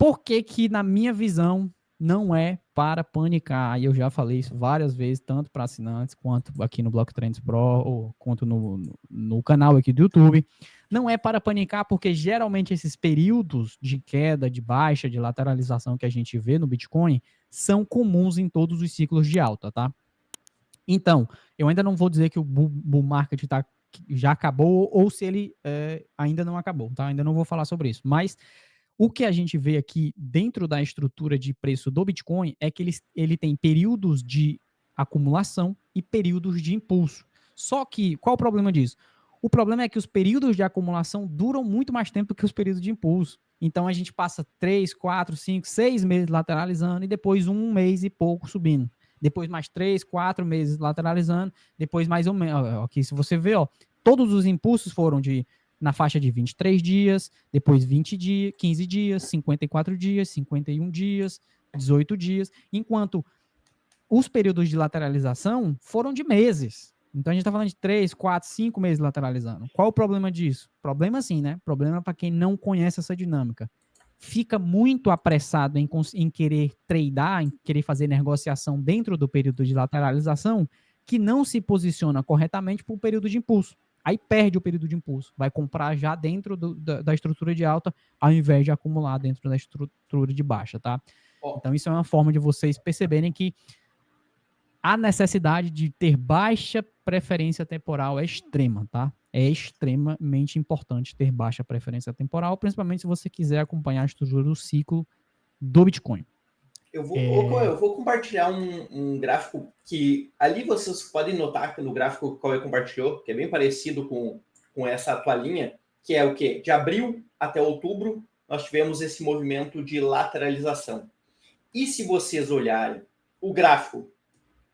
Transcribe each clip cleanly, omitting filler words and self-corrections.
Por que que, na minha visão, não é para panicar? E eu já falei isso várias vezes, tanto para assinantes, quanto aqui no Block Trends Pro, ou quanto no canal aqui do YouTube. Não é para panicar, porque geralmente esses períodos de queda, de baixa, de lateralização que a gente vê no Bitcoin são comuns em todos os ciclos de alta, tá? Então, eu ainda não vou dizer que o bull market já acabou ou se ele ainda não acabou, tá? Ainda não vou falar sobre isso. Mas o que a gente vê aqui dentro da estrutura de preço do Bitcoin é que ele tem períodos de acumulação e períodos de impulso. Só que, qual o problema disso? O problema é que os períodos de acumulação duram muito mais tempo do que os períodos de impulso. Então a gente passa 3, 4, 5, 6 meses lateralizando e depois um mês e pouco subindo. Depois mais 3, 4 meses lateralizando, depois mais um mês. Aqui, se você vê, ó, todos os impulsos foram na faixa de 23 dias, depois 20 dias, 15 dias, 54 dias, 51 dias, 18 dias, enquanto os períodos de lateralização foram de meses. Então a gente está falando de 3, 4, 5 meses lateralizando. Qual o problema disso? Problema sim, né? Problema para quem não conhece essa dinâmica. Fica muito apressado em querer tradar, em querer fazer negociação dentro do período de lateralização, que não se posiciona corretamente para o período de impulso. Aí perde o período de impulso. Vai comprar já dentro da estrutura de alta, ao invés de acumular dentro da estrutura de baixa, tá? Então isso é uma forma de vocês perceberem que a necessidade de ter baixa preferência temporal é extrema, tá? É extremamente importante ter baixa preferência temporal, principalmente se você quiser acompanhar a estrutura do ciclo do Bitcoin. Eu vou compartilhar um gráfico que ali vocês podem notar que no gráfico que o Cauê compartilhou, que é bem parecido com essa toalhinha, que é o quê? De abril até outubro, nós tivemos esse movimento de lateralização. E se vocês olharem o gráfico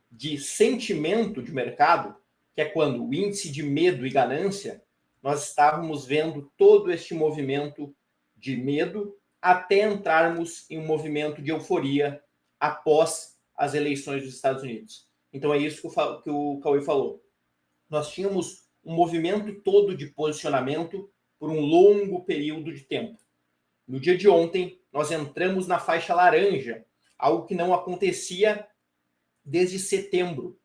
de sentimento de mercado, que é quando o índice de medo e ganância, nós estávamos vendo todo este movimento de medo até entrarmos em um movimento de euforia após as eleições dos Estados Unidos. Então é isso que o Cauê falou. Nós tínhamos um movimento todo de posicionamento por um longo período de tempo. No dia de ontem, nós entramos na faixa laranja, algo que não acontecia desde setembro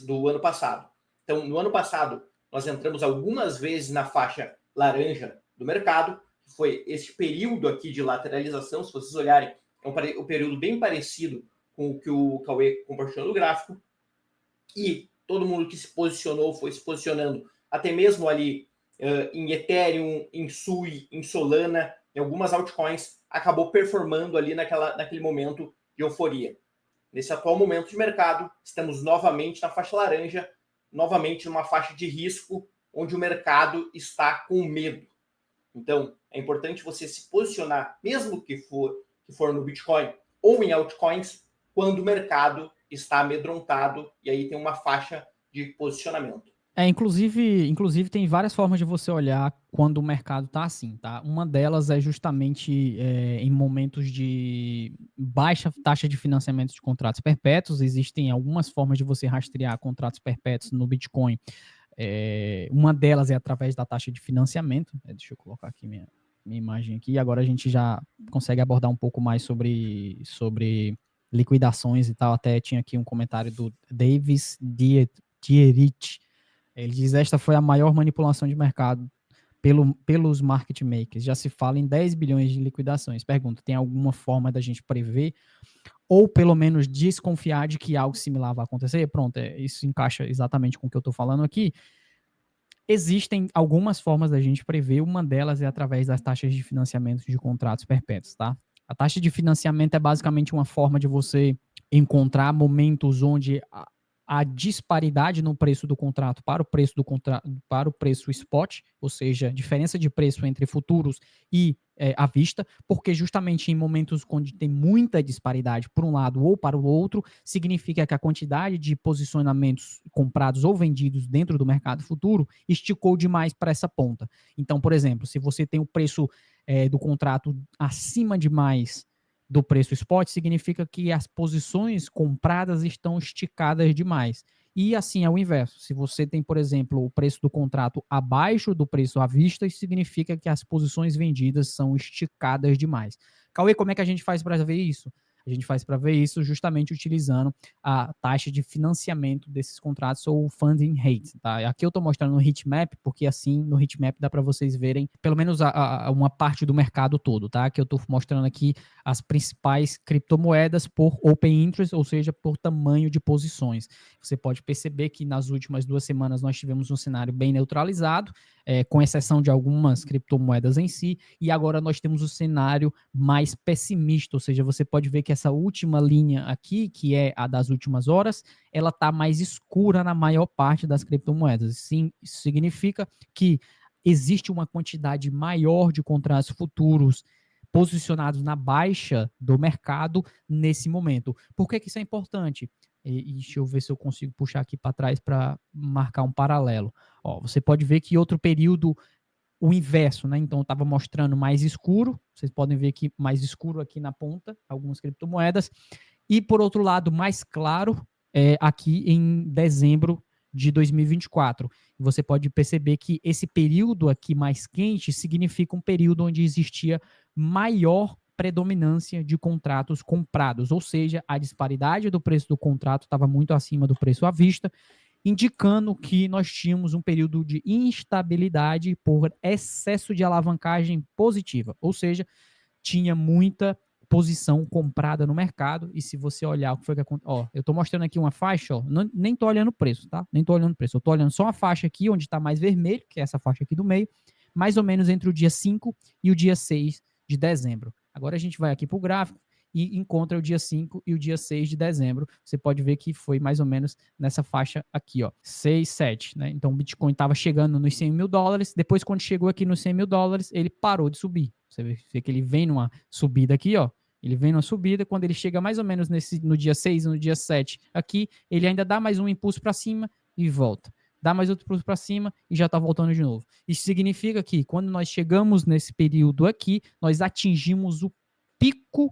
do ano passado. Então, no ano passado, nós entramos algumas vezes na faixa laranja do mercado, que foi esse período aqui de lateralização. Se vocês olharem, é um período bem parecido com o que o Cauê compartilhou no gráfico. E todo mundo que se posicionou foi se posicionando, até mesmo ali em Ethereum, em Sui, em Solana, em algumas altcoins, acabou performando ali naquele momento de euforia. Nesse atual momento de mercado, estamos novamente na faixa laranja, novamente numa faixa de risco, onde o mercado está com medo. Então, é importante você se posicionar, mesmo que for no Bitcoin ou em altcoins, quando o mercado está amedrontado, e aí tem uma faixa de posicionamento. Inclusive tem várias formas de você olhar quando o mercado está assim, tá? Uma delas é justamente em momentos de baixa taxa de financiamento de contratos perpétuos. Existem algumas formas de você rastrear contratos perpétuos no Bitcoin. Uma delas é através da taxa de financiamento. Deixa eu colocar aqui minha imagem aqui. Agora a gente já consegue abordar um pouco mais sobre liquidações e tal. Até tinha aqui um comentário do Davis Dierich. Ele diz: esta foi a maior manipulação de mercado pelos market makers. Já se fala em 10 bilhões de liquidações. Pergunto, tem alguma forma da gente prever ou pelo menos desconfiar de que algo similar vai acontecer? Pronto, isso encaixa exatamente com o que eu estou falando aqui. Existem algumas formas da gente prever, uma delas é através das taxas de financiamento de contratos perpétuos, tá? A taxa de financiamento é basicamente uma forma de você encontrar momentos onde a disparidade no preço do contrato para o preço spot, ou seja, diferença de preço entre futuros e à vista, porque justamente em momentos onde tem muita disparidade por um lado ou para o outro, significa que a quantidade de posicionamentos comprados ou vendidos dentro do mercado futuro esticou demais para essa ponta. Então, por exemplo, se você tem o preço do contrato acima demais do preço spot, significa que as posições compradas estão esticadas demais. E assim é o inverso. Se você tem, por exemplo, o preço do contrato abaixo do preço à vista, isso significa que as posições vendidas são esticadas demais. Cauê, como é que a gente faz para ver isso? A gente faz para ver isso justamente utilizando a taxa de financiamento desses contratos ou o funding rate, tá? Aqui eu estou mostrando no heatmap, porque assim no heatmap dá para vocês verem pelo menos uma parte do mercado todo, tá? Que eu estou mostrando aqui as principais criptomoedas por open interest, ou seja, por tamanho de posições. Você pode perceber que nas últimas 2 semanas nós tivemos um cenário bem neutralizado, com exceção de algumas criptomoedas em si, e agora nós temos o cenário mais pessimista, ou seja, você pode ver que essa última linha aqui, que é a das últimas horas, ela está mais escura na maior parte das criptomoedas. Sim, isso significa que existe uma quantidade maior de contratos futuros posicionados na baixa do mercado nesse momento. Por que isso é importante? E deixa eu ver se eu consigo puxar aqui para trás para marcar um paralelo. Ó, você pode ver que outro período, o inverso, né? Então, eu estava mostrando mais escuro, vocês podem ver que mais escuro aqui na ponta, algumas criptomoedas, e por outro lado, mais claro, aqui em dezembro de 2024. Você pode perceber que esse período aqui mais quente significa um período onde existia maior predominância de contratos comprados, ou seja, a disparidade do preço do contrato estava muito acima do preço à vista, indicando que nós tínhamos um período de instabilidade por excesso de alavancagem positiva, ou seja, tinha muita posição comprada no mercado, e se você olhar o que foi que aconteceu, ó, eu estou mostrando aqui uma faixa, ó, nem estou olhando o preço, tá? Nem estou olhando o preço, eu estou olhando só uma faixa aqui, onde está mais vermelho, que é essa faixa aqui do meio, mais ou menos entre o dia 5 e o dia 6 de dezembro. Agora a gente vai aqui para o gráfico e encontra o dia 5 e o dia 6 de dezembro. Você pode ver que foi mais ou menos nessa faixa aqui, ó, 6, 7, né? Então o Bitcoin estava chegando nos $100 mil, depois quando chegou aqui nos $100 mil, ele parou de subir. Você vê que ele vem numa subida aqui, ó, ele vem numa subida, quando ele chega mais ou menos no dia 6 e no dia 7 aqui, ele ainda dá mais um impulso para cima e volta. Dá mais outro impulso para cima e já está voltando de novo. Isso significa que quando nós chegamos nesse período aqui, nós atingimos o pico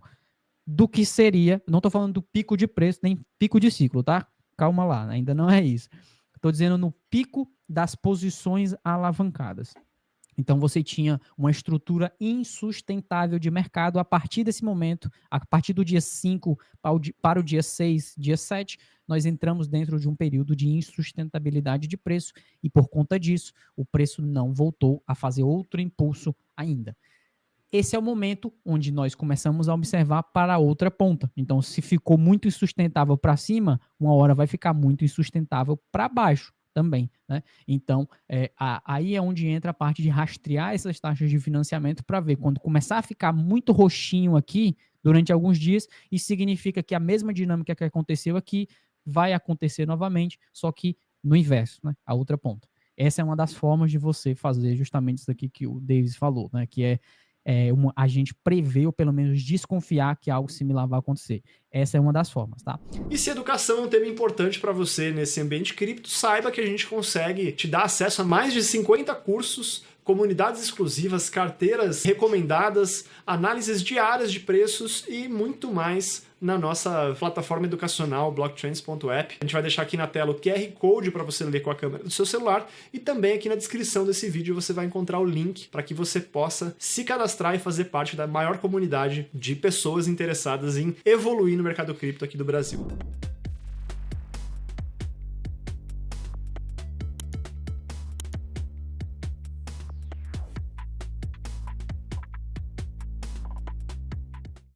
do que seria, não estou falando do pico de preço, nem pico de ciclo, tá? Calma lá, ainda não é isso. Estou dizendo no pico das posições alavancadas. Então, você tinha uma estrutura insustentável de mercado a partir desse momento, a partir do dia 5 para o dia 6, dia 7, nós entramos dentro de um período de insustentabilidade de preço e, por conta disso, o preço não voltou a fazer outro impulso ainda. Esse é o momento onde nós começamos a observar para a outra ponta. Então, se ficou muito insustentável para cima, uma hora vai ficar muito insustentável para baixo também, né? Então, aí é onde entra a parte de rastrear essas taxas de financiamento para ver quando começar a ficar muito roxinho aqui durante alguns dias, isso significa que a mesma dinâmica que aconteceu aqui vai acontecer novamente, só que no inverso, né? A outra ponta. Essa é uma das formas de você fazer justamente isso aqui que o Davis falou, né? Que é a gente prever ou pelo menos desconfiar que algo similar vai acontecer. Essa é uma das formas, tá? E se educação é um tema importante para você nesse ambiente cripto, saiba que a gente consegue te dar acesso a mais de 50 cursos, comunidades exclusivas, carteiras recomendadas, análises diárias de preços e muito mais na nossa plataforma educacional blocktrends.app. A gente vai deixar aqui na tela o QR Code para você ler com a câmera do seu celular e também aqui na descrição desse vídeo você vai encontrar o link para que você possa se cadastrar e fazer parte da maior comunidade de pessoas interessadas em evoluir no mercado cripto aqui do Brasil.